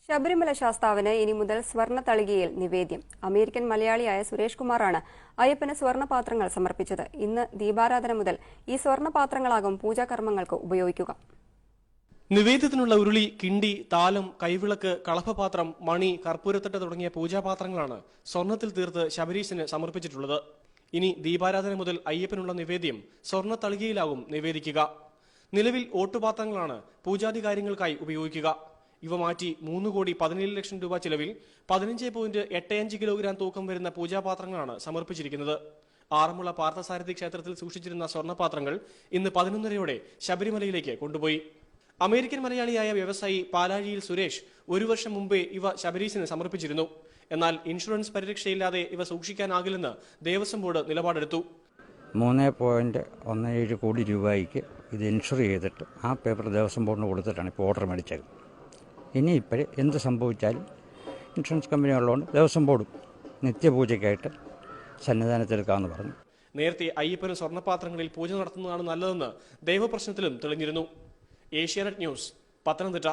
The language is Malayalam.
ശബരിമല ശാസ്താവിന് ഇനി മുതൽ സ്വർണ്ണ തളികയിൽ നിവേദ്യം. അമേരിക്കൻ മലയാളിയായ സുരേഷ് കുമാറാണ് അയ്യപ്പന് സ്വർണ്ണപാത്രങ്ങൾ സമർപ്പിച്ചത്. ഇന്ന് ദീപാരാധന മുതൽ ഈ സ്വർണ്ണപാത്രങ്ങളാകും പൂജാകർമ്മങ്ങൾക്ക് ഉപയോഗിക്കുക. നിവേദ്യത്തിനുള്ള ഉരുളി, കിണ്ടി, താലം, കൈവിളക്ക്, കളഭപാത്രം, മണി, കർപ്പൂരത്തട്ട തുടങ്ങിയ പൂജാപാത്രങ്ങളാണ് സ്വർണ്ണത്തിൽ തീർത്ത് ശബരീശന് സമർപ്പിച്ചിട്ടുള്ളത്. ഇനി ദീപാരാധന മുതൽ അയ്യപ്പനുള്ള നിവേദ്യം സ്വർണ്ണ തളികയിലാകും നിവേദിക്കുക. നിലവിൽ ഓട്ടുപാത്രങ്ങളാണ് പൂജാതി കാര്യങ്ങൾക്കായി ഉപയോഗിക്കുക. ഇവ മാറ്റി 3,17,00,000 രൂപ ചിലവിൽ 15.85 കിലോഗ്രാം തൂക്കം വരുന്ന പൂജാപാത്രങ്ങളാണ് സമർപ്പിച്ചിരിക്കുന്നത്. ആറന്മുള പാർത്ഥസാരഥി ക്ഷേത്രത്തിൽ സൂക്ഷിച്ചിരുന്ന സ്വർണ്ണപാത്രങ്ങൾ ഇന്ന് 11:30 ശബരിമലയിലേക്ക് കൊണ്ടുപോയി. അമേരിക്കൻ മലയാളിയായ വ്യവസായി പാലാഴിയിൽ സുരേഷ് 1 വർഷം മുമ്പേ ഇവ ശബരീശന് സമർപ്പിച്ചിരുന്നു. എന്നാൽ ഇൻഷുറൻസ് പരിരക്ഷയില്ലാതെ ഇവ സൂക്ഷിക്കാനാകില്ലെന്ന് ദേവസ്വം ബോർഡ് നിലപാടെടുത്തു. 3.17 കോടി രൂപയ്ക്ക് ഇത് ഇൻഷുർ ചെയ്തിട്ട് ആ പേപ്പർ ദേവസ്വം ബോർഡിന് കൊടുത്തിട്ടാണ് ഇപ്പോൾ ഓർഡർ മേടിച്ചത്. ഇനി എന്ത് സംഭവിച്ചാലും ഇൻഷുറൻസ് കമ്പനി ഉള്ളതുകൊണ്ട് ദേവസ്വം ബോർഡും നിത്യപൂജയ്ക്കായിട്ട് സന്നിധാനത്തെടുക്കാമെന്ന് പറഞ്ഞു. നേരത്തെ അയ്യപ്പന് സ്വർണ്ണപാത്രങ്ങളിൽ പൂജ നടത്തുന്നതാണ് നല്ലതെന്ന് ദൈവപ്രശ്നത്തിലും തെളിഞ്ഞിരുന്നു. ഏഷ്യാനെറ്റ് ന്യൂസ്, പത്തനംതിട്ട.